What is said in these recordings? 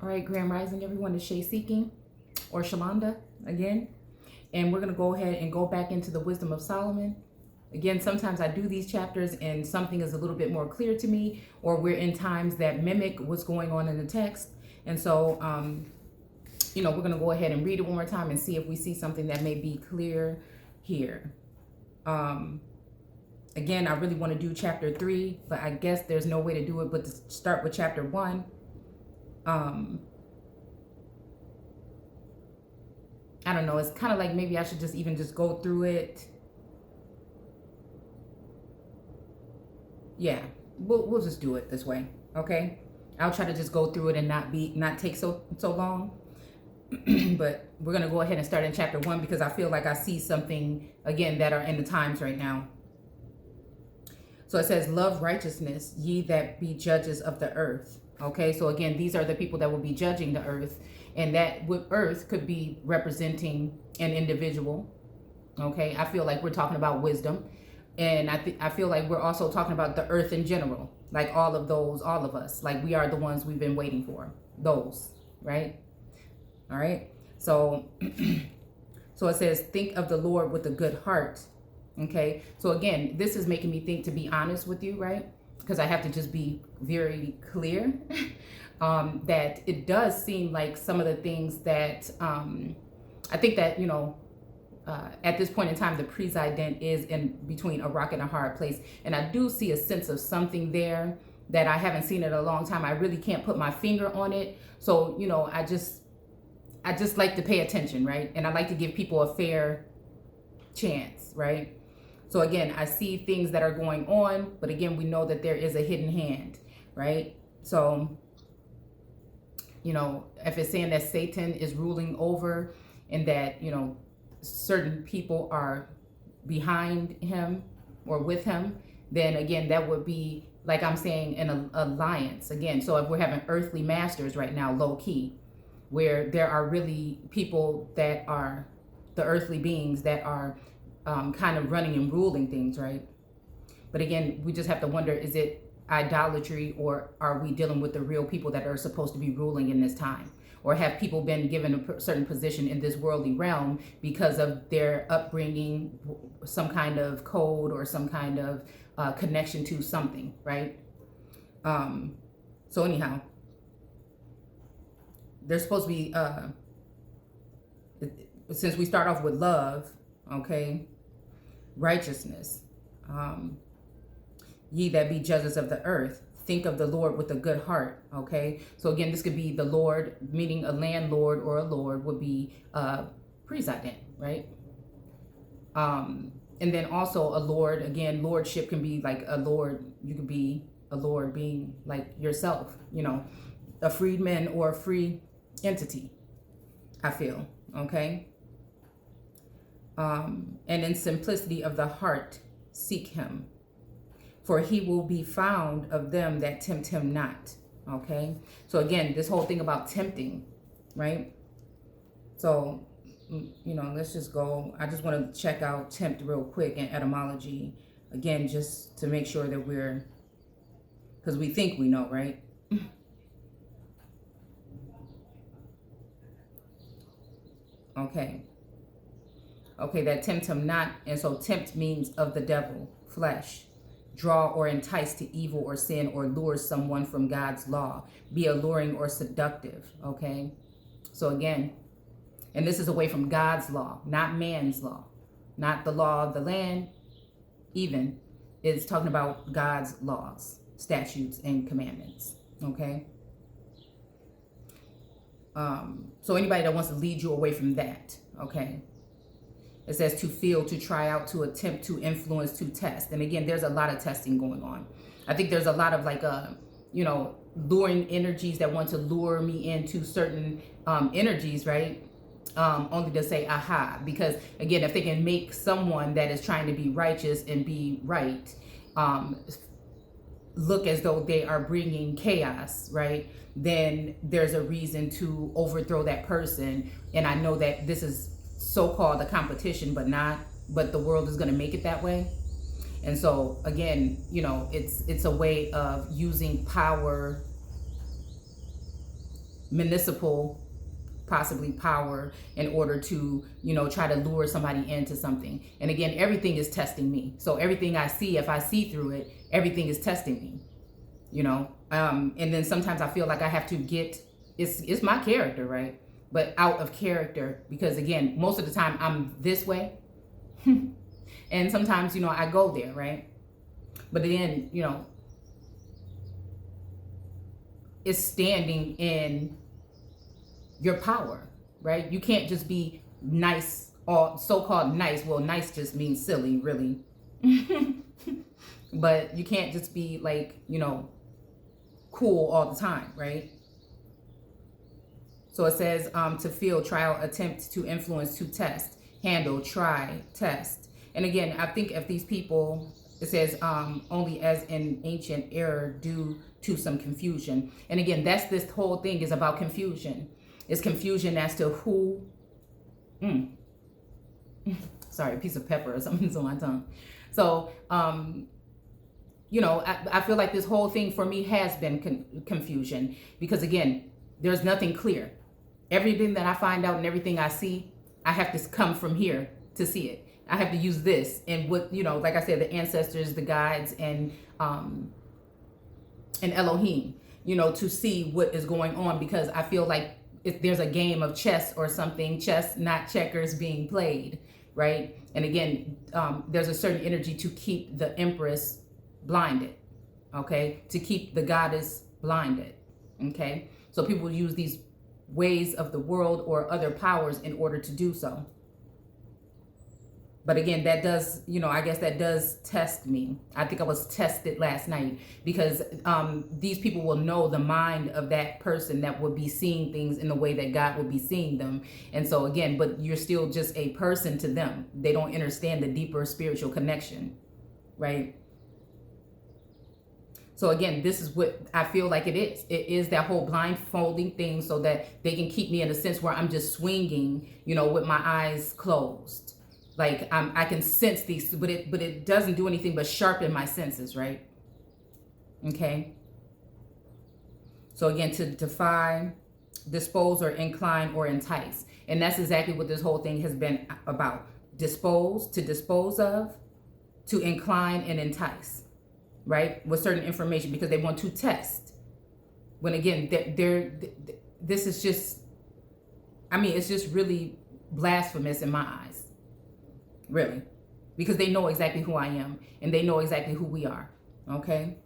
All right, Grand Rising, everyone. It's Shay Seeking, or Shalonda again. And we're going to go ahead and go back into the Wisdom of Solomon. Again, sometimes I do these chapters and something is a little bit more clear to me, or we're in times that mimic what's going on in the text. And so, we're going to go ahead and read it one more time and see if we see something that may be clear here. Again, I really want to do chapter 3, but I guess there's no way to do it but to start with chapter 1. I don't know. It's kind of like maybe I should just go through it. Yeah, we'll just do it this way. Okay. I'll try to just go through it and not take so long. But we're going to go ahead and start in chapter 1 because I feel like I see something again that are in the times right now. So it says, love righteousness, ye that be judges of the earth. Okay, so again, these are the people that will be judging the earth, and that with earth could be representing an individual. Okay, I feel like we're talking about wisdom, and I feel like we're also talking about the earth in general, like all of us, like we are the ones we've been waiting for, those, right? All right, so so it says, think of the Lord with a good heart. Okay, so again, this is making me think, to be honest with you, right? Because I have to just be very clear that it does seem like some of the things that I think that, at this point in time, the president is in between a rock and a hard place. And I do see a sense of something there that I haven't seen in a long time. I really can't put my finger on it. So, I just like to pay attention, right? And I like to give people a fair chance, right? So again, I see things that are going on, but again, we know that there is a hidden hand, right? So, if it's saying that Satan is ruling over and that, certain people are behind him or with him, then again, that would be, like I'm saying, an alliance again. So if we're having earthly masters right now, low key, where there are really people that are the earthly beings that are kind of running and ruling things, right? But again, we just have to wonder, is it idolatry, or are we dealing with the real people that are supposed to be ruling in this time? Or have people been given a certain position in this worldly realm because of their upbringing, some kind of code or some kind of connection to something, right? So anyhow, there's supposed to be, since we start off with love, okay, righteousness, ye that be judges of the earth, think of the Lord with a good heart. Okay, so again, this could be the Lord, meaning a landlord, or a lord would be president, right? And then also a lord, again, lordship can be like a lord. You could be a lord being like yourself, a freedman or a free entity, I feel. Okay. And in simplicity of the heart, seek him, for he will be found of them that tempt him not. Okay. So again, this whole thing about tempting, right? So, let's just go. I just want to check out tempt real quick in etymology again, just to make sure that because we think we know, right? Okay, that tempt him not. And so tempt means of the devil, flesh. Draw or entice to evil or sin, or lure someone from God's law. Be alluring or seductive, okay? So again, and this is away from God's law, not man's law. Not the law of the land, even. It's talking about God's laws, statutes, and commandments, okay? So anybody that wants to lead you away from that, okay? It says to feel, to try out, to attempt, to influence, to test. And again, there's a lot of testing going on. I think there's a lot of luring energies that want to lure me into certain energies, right? Only to say, aha. Because again, if they can make someone that is trying to be righteous and be right, look as though they are bringing chaos, right? Then there's a reason to overthrow that person. And I know that this is so-called a competition, but the world is going to make it that way. And so again, it's a way of using power, municipal possibly power in order to, you know, try to lure somebody into something. And again, everything is testing me. So everything I see, if I see through it, everything is testing me, you know. And then sometimes I feel like I have to get, it's my character, right? But out of character, because again, most of the time I'm this way. And sometimes, you know, I go there, right? But then, you know, it's standing in your power, right? You can't just be nice or so-called nice. Well, nice just means silly, really. But you can't just be like, you know, cool all the time, right? So it says to feel, trial, attempt to influence, to test, handle, try, test. And again, I think if these people, it says only as an ancient error due to some confusion. And again, that's this whole thing is about confusion. It's confusion as to who, sorry, a piece of pepper or something's on my tongue. So, you know, I feel like this whole thing for me has been confusion, because again, there's nothing clear. Everything that I find out and everything I see, I have to come from here to see it. I have to use this and what, you know, like I said, the ancestors, the guides, and Elohim, you know, to see what is going on, because I feel like if there's a game of chess or something, chess, not checkers, being played, right? And again, there's a certain energy to keep the empress blinded, okay? To keep the goddess blinded, okay? So people use these ways of the world or other powers in order to do so. But again, that does, you know, I guess that does test me. I think I was tested last night, because these people will know the mind of that person that would be seeing things in the way that God would be seeing them. And so again, but you're still just a person to them. They don't understand the deeper spiritual connection, right? So again, this is what I feel like it is. It is that whole blindfolding thing so that they can keep me in a sense where I'm just swinging, you know, with my eyes closed. Like I can sense these, but it doesn't do anything but sharpen my senses, right? Okay. So again, to defy, dispose, or incline, or entice. And that's exactly what this whole thing has been about. Dispose, to dispose of, to incline and entice, right? With certain information, because they want to test. When again, this is just, I mean, it's just really blasphemous in my eyes. Really, because they know exactly who I am and they know exactly who we are. Okay.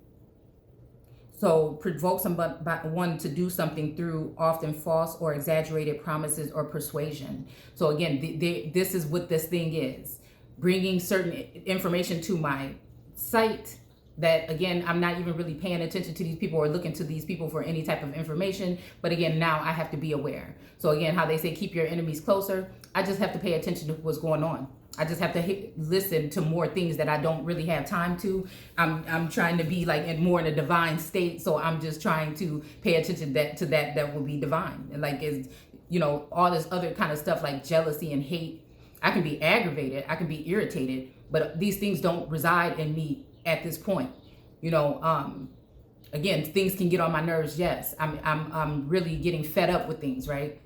So provoke someone to do something through often false or exaggerated promises or persuasion. So again, this is what this thing is: bringing certain information to my sight that, again, I'm not even really paying attention to these people or looking to these people for any type of information. But again, now I have to be aware. So again, how they say keep your enemies closer, I just have to pay attention to what's going on. I just have to listen to more things that I don't really have time to. I'm trying to be like more in a divine state, so I'm just trying to pay attention to that will be divine. And like, is, you know, all this other kind of stuff like jealousy and hate. I can be aggravated, I can be irritated, but these things don't reside in me at this point. You know, again, things can get on my nerves. Yes, I'm really getting fed up with things, right?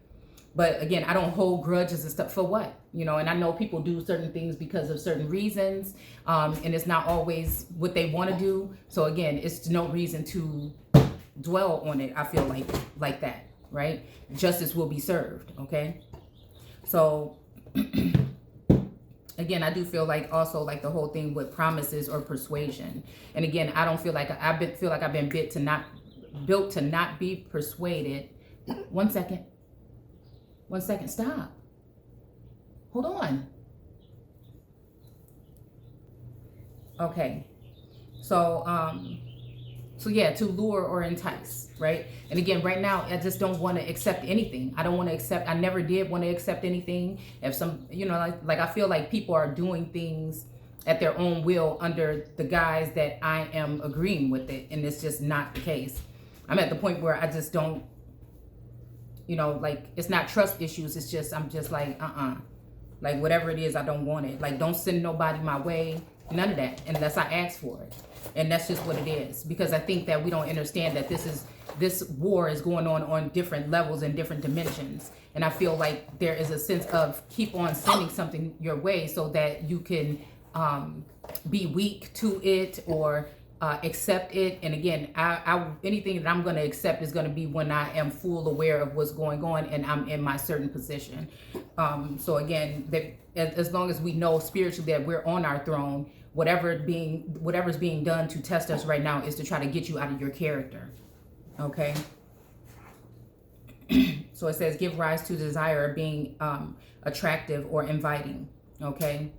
But again, I don't hold grudges and stuff. For what? You know, and I know people do certain things because of certain reasons, and it's not always what they want to do. So again, it's no reason to dwell on it. I feel like that, right? Justice will be served. Okay. So again, I do feel like also like the whole thing with promises or persuasion. And again, I don't feel like I've been built to not be persuaded. One second, stop. Hold on. Okay. So yeah, to lure or entice, right? And again, right now, I just don't want to accept anything. I never did want to accept anything. If some, you know, like I feel like people are doing things at their own will under the guise that I am agreeing with it. And it's just not the case. I'm at the point where I just don't, you know, like, it's not trust issues. It's just, I'm just like, like whatever it is, I don't want it. Like, don't send nobody my way. None of that, unless I ask for it. And that's just what it is. Because I think that we don't understand that this is this war is going on different levels and different dimensions. And I feel like there is a sense of keep on sending something your way so that you can be weak to it or accept it. And again, I anything that I'm going to accept is going to be when I am full aware of what's going on and I'm in my certain position. So again, that as long as we know spiritually that we're on our throne, whatever's being done to test us right now is to try to get you out of your character. Okay. So it says, give rise to desire of being attractive or inviting. Okay.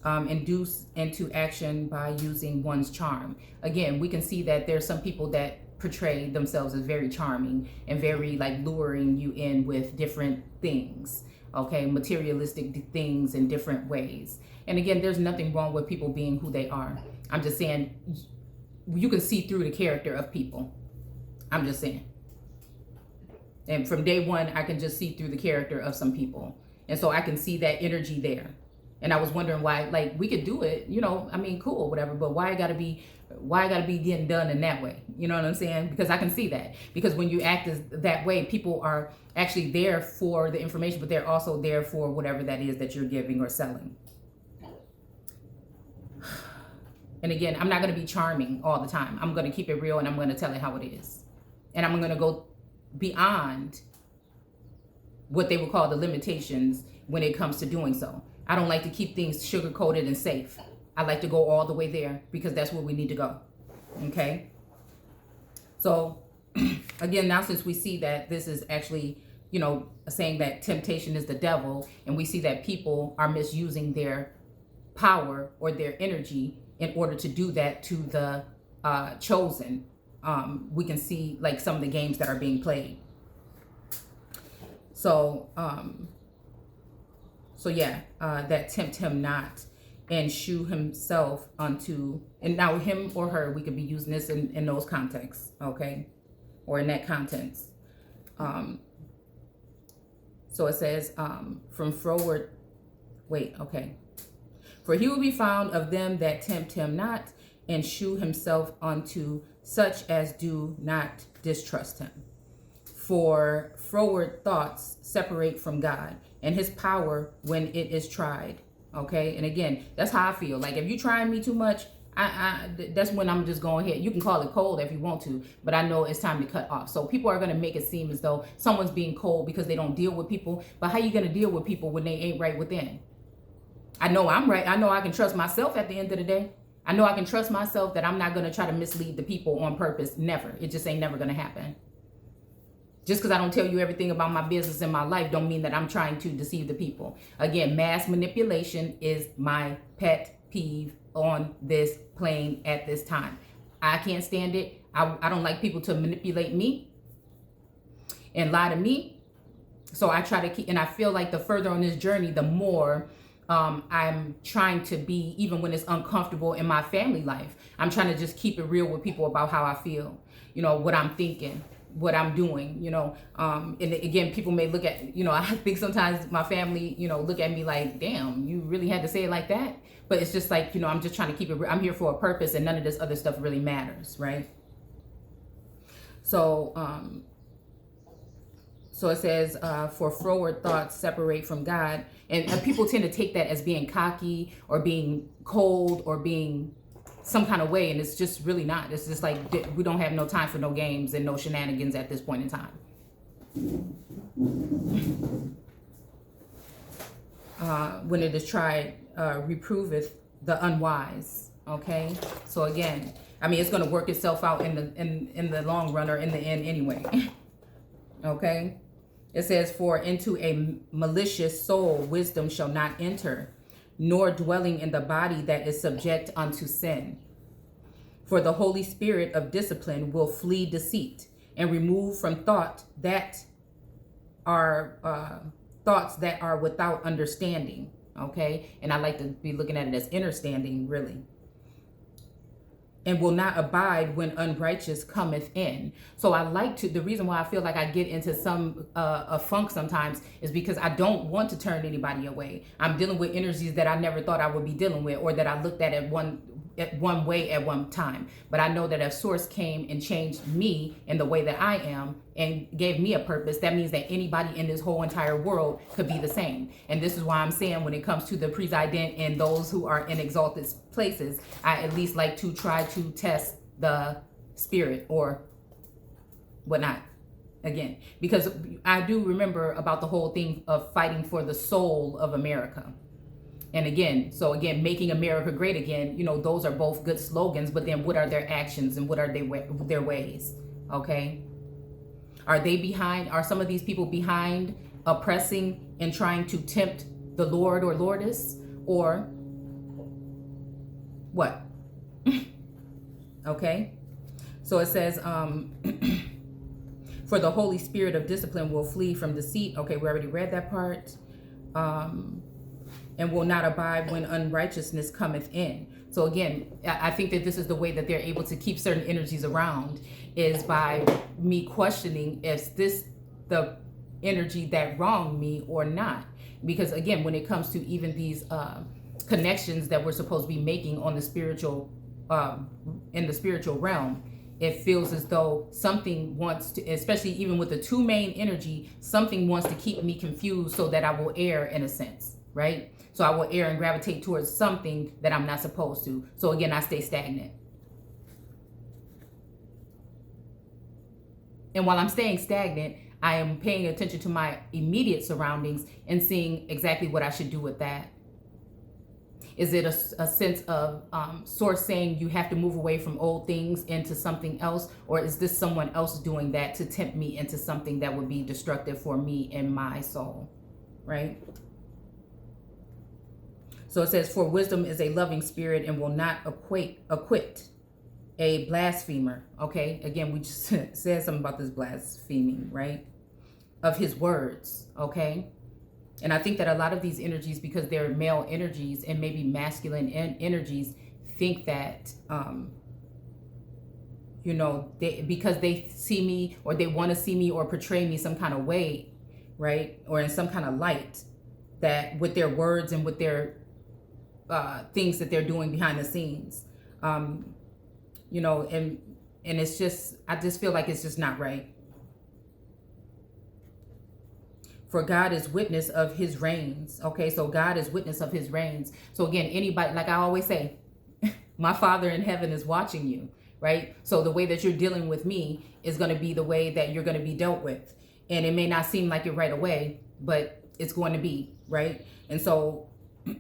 Induce into action by using one's charm. Again, we can see that there's some people that portray themselves as very charming and very like luring you in with different things. Okay. Materialistic things in different ways. And again, there's nothing wrong with people being who they are. I'm just saying you can see through the character of people. I'm just saying. And from day one, I can just see through the character of some people. And so I can see that energy there. And I was wondering why, like, we could do it, you know, I mean, cool, whatever, but why I gotta be getting done in that way? You know what I'm saying? Because I can see that. Because when you act that way, people are actually there for the information, but they're also there for whatever that is that you're giving or selling. And again, I'm not gonna be charming all the time. I'm gonna keep it real and I'm gonna tell it how it is. And I'm gonna go beyond what they would call the limitations when it comes to doing so. I don't like to keep things sugar-coated and safe. I like to go all the way there because that's where we need to go. Okay? So, again, now since we see that this is actually, you know, saying that temptation is the devil, and we see that people are misusing their power or their energy in order to do that to the chosen, we can see like some of the games that are being played. So, that tempt him not and shew himself unto, and now him or her, we could be using this in those contexts, okay? Or in that context. So it says, from forward, for he will be found of them that tempt him not and shew himself unto such as do not distrust him. For froward thoughts separate from God and his power when it is tried. Okay. And again, that's how I feel. Like if you trying me too much, that's when I'm just going ahead. You can call it cold if you want to, but I know it's time to cut off. So people are going to make it seem as though someone's being cold because they don't deal with people. But how you going to deal with people when they ain't right within? I know I'm right. I know I can trust myself at the end of the day. I know I can trust myself that I'm not going to try to mislead the people on purpose. Never. It just ain't never going to happen. Just because I don't tell you everything about my business and my life don't mean that I'm trying to deceive the people. Again, mass manipulation is my pet peeve on this plane at this time. I can't stand it. I don't like people to manipulate me and lie to me. So I try to keep, and I feel like the further on this journey, the more I'm trying to be, even when it's uncomfortable in my family life, I'm trying to just keep it real with people about how I feel, you know, what I'm thinking, what I'm doing, you know, and again, people may look at, you know, I think sometimes my family, you know, look at me like, damn, you really had to say it like that. But it's just like, you know, I'm just trying to keep it, I'm here for a purpose and none of this other stuff really matters, right? So, so it says, for froward thoughts separate from God. And people tend to take that as being cocky or being cold or being some kind of way, and it's just really not. It's just like we don't have no time for no games and no shenanigans at this point in time. When it is tried, reproveth the unwise. Okay, so again, I mean, it's going to work itself out in the long run or in the end anyway. Okay, it says, for into a malicious soul wisdom shall not enter, nor dwelling in the body that is subject unto sin. For the Holy Spirit of discipline will flee deceit and remove from thoughts that are without understanding. Okay, and I like to be looking at it as understanding, really. And will not abide when unrighteous cometh in. So I like to, the reason why I feel like I get into some a funk sometimes is because I don't want to turn anybody away. I'm dealing with energies that I never thought I would be dealing with, or that I looked at one at one way at one time. But I know that if source came and changed me in the way that I am and gave me a purpose, that means that anybody in this whole entire world could be the same. And this is why I'm saying when it comes to the president and those who are in exalted places, I at least like to try to test the spirit or whatnot. Again, because I do remember about the whole thing of fighting for the soul of America. And again, so again, making America great again, you know, those are both good slogans, but then what are their actions and what are their ways? Okay. Are they behind, are some of these people behind oppressing and trying to tempt the Lord or Lordess, or what? Okay. So it says, for the Holy Spirit of discipline will flee from deceit. Okay, we already read that part. And will not abide when unrighteousness cometh in. So again, I think that this is the way that they're able to keep certain energies around, is by me questioning, is this the energy that wronged me or not? Because again, when it comes to even these connections that we're supposed to be making on the spiritual, in the spiritual realm, it feels as though something wants to, especially even with the two main energy, something wants to keep me confused so that I will err in a sense, right? So I will err and gravitate towards something that I'm not supposed to. So again, I stay stagnant. And while I'm staying stagnant, I am paying attention to my immediate surroundings and seeing exactly what I should do with that. Is it a sense of source saying you have to move away from old things into something else? Or is this someone else doing that to tempt me into something that would be destructive for me and my soul, right? So it says, for wisdom is a loving spirit and will not acquit a blasphemer. Okay, again, we just said something about this blaspheming, right? Of his words, okay? And I think that a lot of these energies, because they're male energies and maybe masculine energies, think that, you know, because they see me or they want to see me or portray me some kind of way, right? Or in some kind of light, that with their words and with their things that they're doing behind the scenes, you know, and it's just, I just feel like it's just not right. For God is witness of his reigns. Okay, so God is witness of his reigns. So again, anybody, like I always say, my Father in heaven is watching you, right? So the way that you're dealing with me is going to be the way that you're going to be dealt with. And it may not seem like it right away, but it's going to be, right? And so,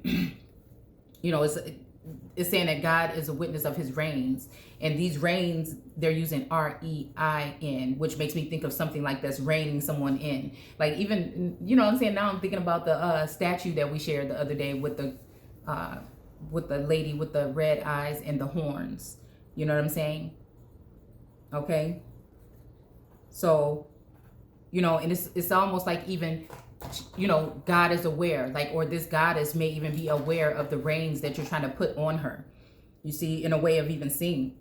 you know, it's saying that God is a witness of his reigns. And these reigns, they're using R-E-I-N, which makes me think of something like that's reining someone in. Like even, you know what I'm saying? Now I'm thinking about the statue that we shared the other day with the lady with the red eyes and the horns. You know what I'm saying? Okay. So, you know, and it's almost like even, you know, God is aware, like, or this goddess may even be aware of the reins that you're trying to put on her. You see, in a way of even seeing,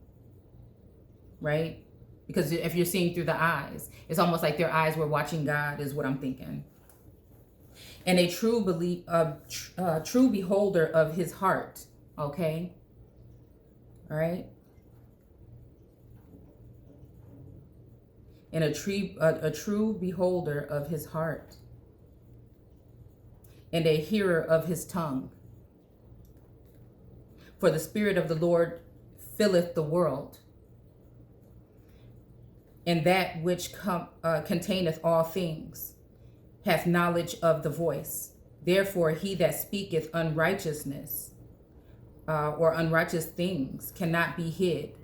right? Because if you're seeing through the eyes, it's almost like their eyes were watching God, is what I'm thinking. And a true beholder of his heart. Okay. All right. And a true beholder of his heart. And a hearer of his tongue. For the Spirit of the Lord filleth the world, and that which containeth all things hath knowledge of the voice. Therefore he that speaketh unrighteousness or unrighteous things cannot be hid,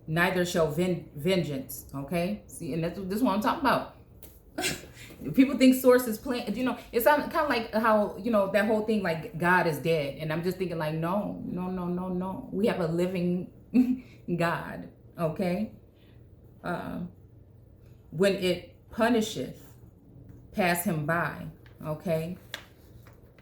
neither shall vengeance. Okay, see, and this is what I'm talking about. People think source is playing, you know, it's kind of like how, you know, that whole thing, like God is dead. And I'm just thinking like, no. We have a living God, okay? When it punisheth, pass him by, okay?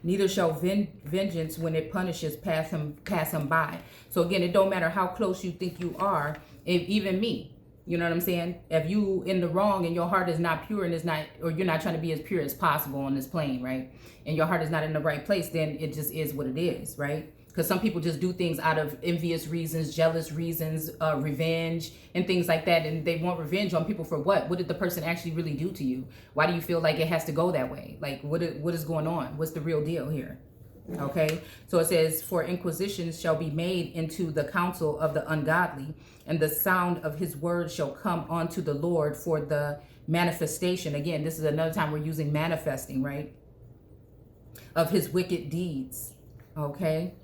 Neither shall vengeance when it punishes pass him by. So again, it don't matter how close you think you are, even me. You know what I'm saying? If you in the wrong and your heart is not pure and is not, or you're not trying to be as pure as possible on this plane, right? And your heart is not in the right place, then it just is what it is, right? Because some people just do things out of envious reasons, jealous reasons, revenge, and things like that. And they want revenge on people for what? What did the person actually really do to you? Why do you feel like it has to go that way? Like, what is going on? What's the real deal here? Okay, so it says, for inquisitions shall be made into the counsel of the ungodly, and the sound of his word shall come unto the Lord for the manifestation. Again, this is another time we're using manifesting, right? Of his wicked deeds. Okay.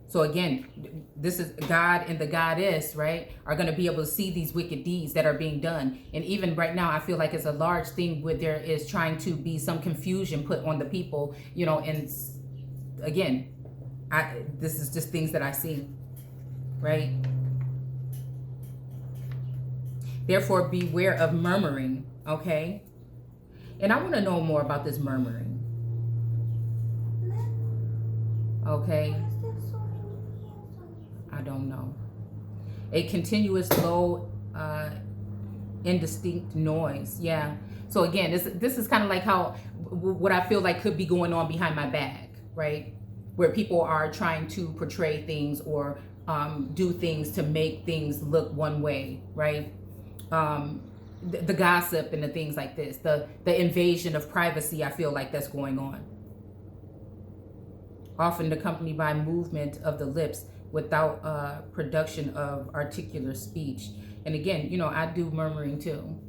So again, this is God and the goddess, right, are going to be able to see these wicked deeds that are being done. And even right now, I feel like it's a large thing where there is trying to be some confusion put on the people, you know, and again, this is just things that I see, right? Therefore, beware of murmuring, okay? And I want to know more about this murmuring, okay? I don't know. A continuous low, indistinct noise. Yeah. So again, this is kind of like how what I feel like could be going on behind my back, right? Where people are trying to portray things or do things to make things look one way, right? The gossip and the things like this, the invasion of privacy, I feel like that's going on. Often accompanied by movement of the lips without production of articulate speech. And again, you know, I do murmuring too.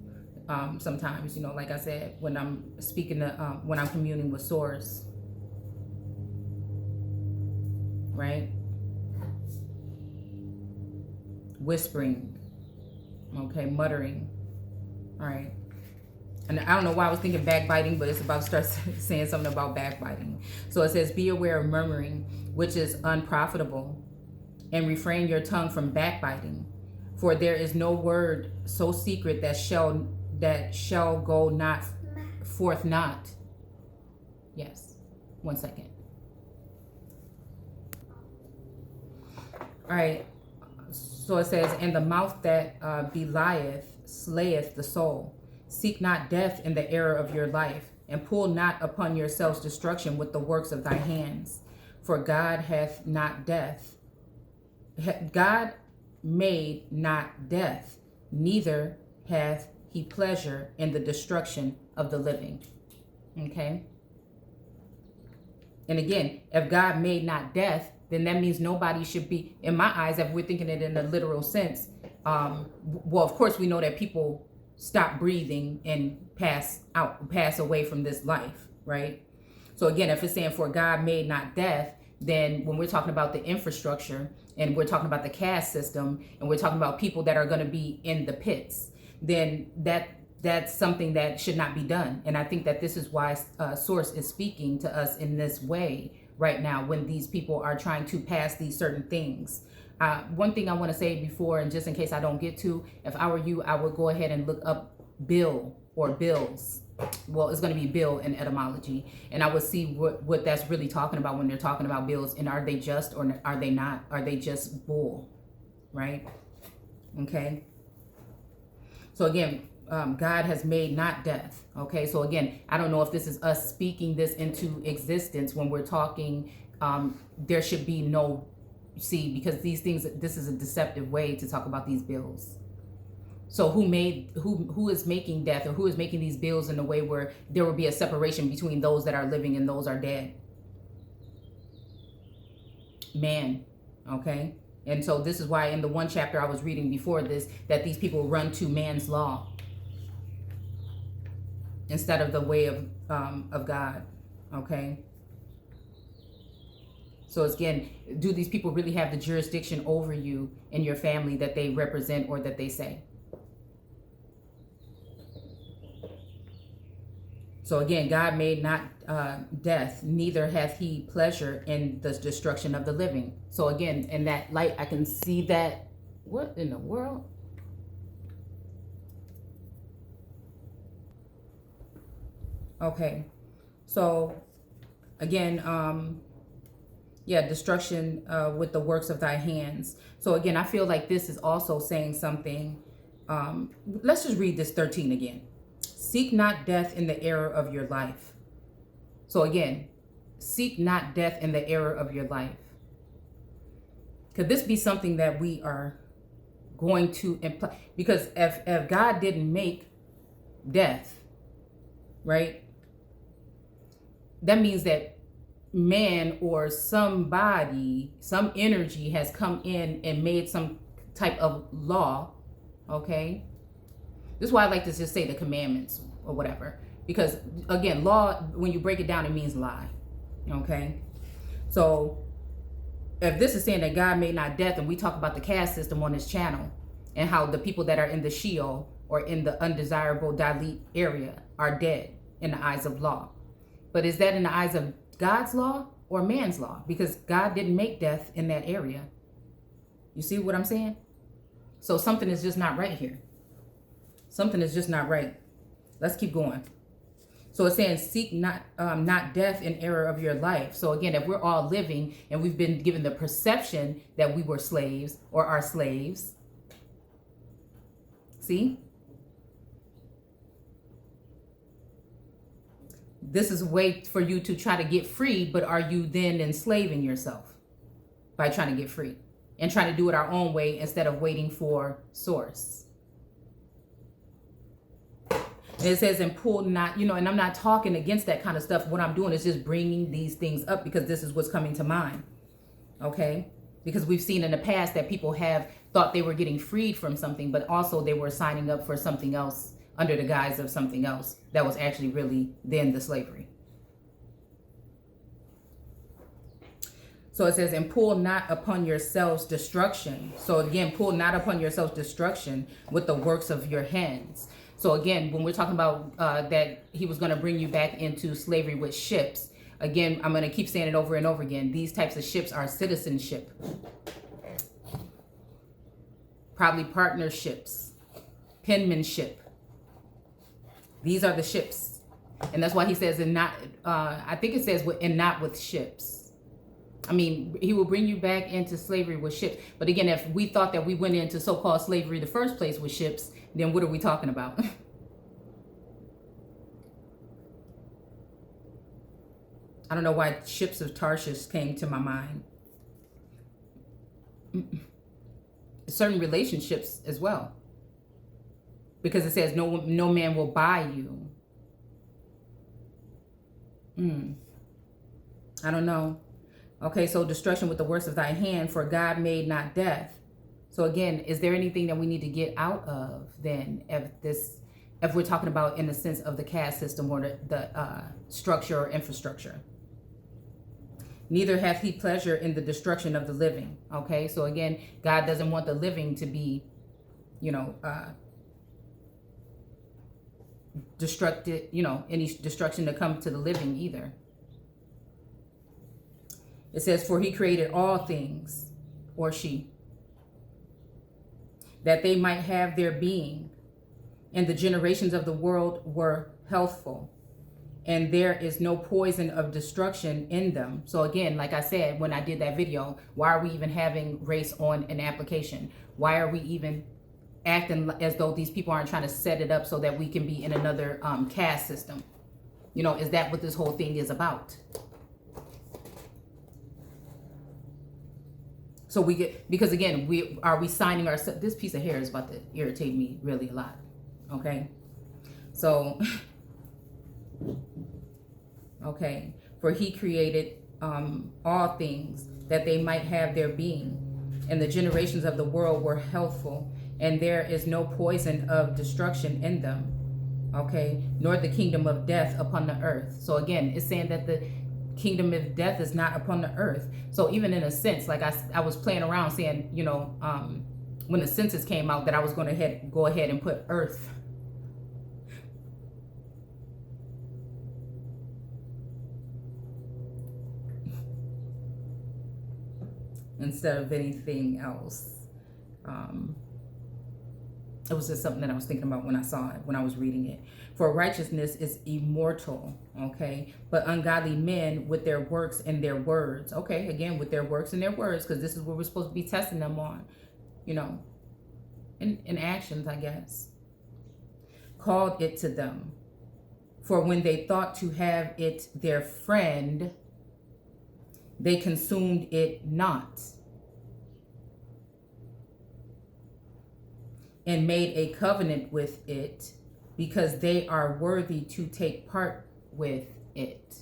Sometimes, you know, like I said, when I'm speaking to, when I'm communing with source, right? Whispering, okay, muttering, all right. And I don't know why I was thinking backbiting, but it's about to start saying something about backbiting. So it says, be aware of murmuring, which is unprofitable, and refrain your tongue from backbiting. For there is no word so secret that shall go not forth not. Yes, 1 second. All right. So it says, and the mouth that belieth slayeth the soul. Seek not death in the error of your life, and pull not upon yourselves destruction with the works of thy hands. For God hath not death. God made not death, neither hath he pleasure in the destruction of the living. Okay? And again, if God made not death, then that means nobody should be, in my eyes, if we're thinking it in a literal sense, well, of course, we know that people stop breathing and pass away from this life, right? So again, if it's saying for God made not death, then when we're talking about the infrastructure and we're talking about the caste system and we're talking about people that are going to be in the pits, then that's something that should not be done. And I think that this is why Source is speaking to us in this way right now when these people are trying to pass these certain things. One thing I want to say before, and just in case I don't get to, if I were you, I would go ahead and look up bill or bills. Well, it's going to be bill in etymology. And I would see what that's really talking about when they're talking about bills. And are they just or are they not? Are they just bull? Right? Okay. So again, God has made not death. Okay. So again, I don't know if this is us speaking this into existence when we're talking. There should be no, because these things, this is a deceptive way to talk about these bills. So who is making death, or who is making these bills in a way where there will be a separation between those that are living and those are dead? Man. Okay. And so this is why in the one chapter I was reading before this, that these people run to man's law instead of the way of God. Okay. So again, do these people really have the jurisdiction over you and your family that they represent or that they say? So again, God made not death, neither hath he pleasure in the destruction of the living. So again, in that light, I can see that. What in the world? Okay. So again, yeah, destruction with the works of thy hands. So again, I feel like this is also saying something. Let's just read this 13 again. Seek not death in the error of your life. So again, seek not death in the error of your life. Could this be something that we are going to imply? Because if God didn't make death, right, that means that man or somebody, some energy has come in and made some type of law. Okay, this is why I like to just say the commandments or whatever, because again, law, when you break it down, it means lie. Okay, so if this is saying that God made not death, and we talk about the caste system on this channel and how the people that are in the Sheol or in the undesirable Dalit area are dead in the eyes of law. But is that in the eyes of God's law or man's law? Because God didn't make death in that area. You see what I'm saying? So something is just not right here. Something is just not right. Let's keep going. So it's saying, seek not death in error of your life. So again, if we're all living and we've been given the perception that we were slaves or are slaves, see? This is a way for you to try to get free, but are you then enslaving yourself by trying to get free and trying to do it our own way instead of waiting for source? And it says, and pull not, and I'm not talking against that kind of stuff. What I'm doing is just bringing these things up because this is what's coming to mind. Okay? Because we've seen in the past that people have thought they were getting freed from something, but also they were signing up for something else under the guise of something else that was actually really then the slavery. So it says, and pull not upon yourselves destruction. So again, pull not upon yourselves destruction with the works of your hands. So again, when we're talking about that he was going to bring you back into slavery with ships, again, I'm going to keep saying it over and over again. These types of ships are citizenship, probably partnerships, penmanship. These are the ships. And that's why he says, and not, I think it says, and not with ships. I mean, he will bring you back into slavery with ships. But again, if we thought that we went into so-called slavery the first place with ships, then what are we talking about? I don't know why ships of Tarshish came to my mind. Certain relationships as well. Because it says no man will buy you. I don't know. Okay, so destruction with the works of thy hand, for God made not death. So again, is there anything that we need to get out of then if we're talking about in the sense of the caste system or the structure or infrastructure? Neither hath he pleasure in the destruction of the living. Okay, so again, God doesn't want the living to be, destructed, any destruction to come to the living either. It says, for he created all things, or she, that they might have their being, and the generations of the world were healthful, and there is no poison of destruction in them. So again, like I said, when I did that video, why are we even having race on an application? Why are we even acting as though these people aren't trying to set it up so that we can be in another caste system? Is that what this whole thing is about? So because again, we signing ourselves. This piece of hair is about to irritate me really a lot. Okay. So, okay. For he created all things that they might have their being, and the generations of the world were healthful, and there is no poison of destruction in them. Okay. Nor the kingdom of death upon the earth. So again, it's saying that the kingdom of death is not upon the earth. So even in a sense, like I was playing around saying, when the census came out, that I was going to go ahead and put earth. Instead of anything else. It was just something that I was thinking about when I saw it, when I was reading it. For righteousness is immortal, okay? But ungodly men with their works and their words. Okay, again, with their works and their words, because this is what we're supposed to be testing them on, in actions, I guess. Called it to them. For when they thought to have it their friend, they consumed it not. and made a covenant with it, because they are worthy to take part with it.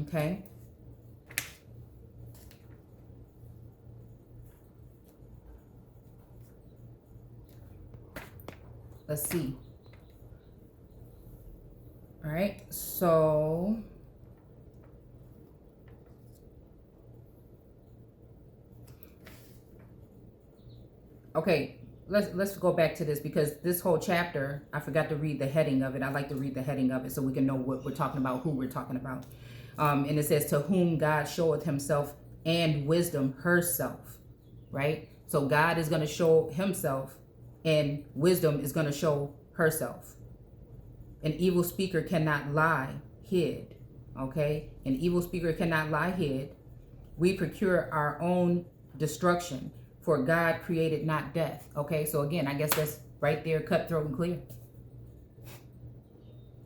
Okay. Let's see. All right. So okay, let's go back to this, because this whole chapter, I forgot to read the heading of it. I like to read the heading of it so we can know what we're talking about, who we're talking about. And it says, to whom God showeth himself and wisdom herself, right? So God is going to show himself and wisdom is going to show herself. An evil speaker cannot lie hid, okay? An evil speaker cannot lie hid. We procure our own destruction, for God created not death, okay? So again, I guess that's right there, cutthroat and clear.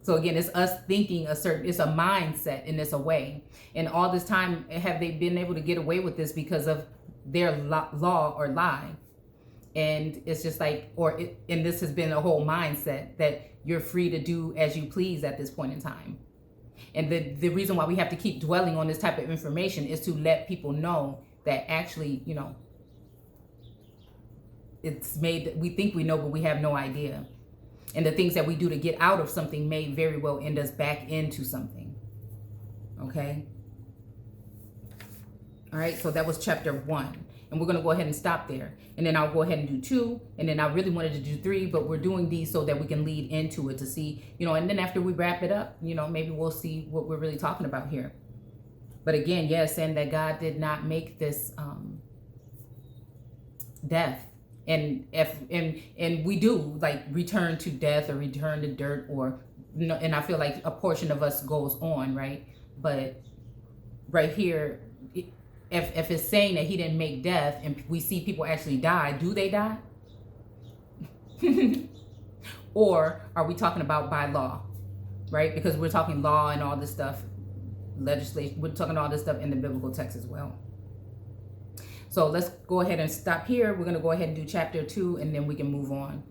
So again, it's us thinking it's a mindset, and it's a way. And all this time, have they been able to get away with this because of their law or lie? And it's just like, and this has been a whole mindset that you're free to do as you please at this point in time. And the reason why we have to keep dwelling on this type of information is to let people know that actually, you know, it's made, we think we know, but we have no idea. And the things that we do to get out of something may very well end us back into something. Okay? All right, so that was chapter 1. And we're going to go ahead and stop there. And then I'll go ahead and do 2. And then I really wanted to do 3, but we're doing these so that we can lead into it to see, you know, and then after we wrap it up, you know, maybe we'll see what we're really talking about here. But again, yes, saying that God did not make this death. And we do like return to death or return to dirt, or, you know, and I feel like a portion of us goes on, right? But right here, if it's saying that he didn't make death and we see people actually die, do they die? Or are we talking about by law, right? Because we're talking law and all this stuff, legislation, we're talking all this stuff in the biblical text as well. So let's go ahead and stop here. We're going to go ahead and do chapter 2, and then we can move on.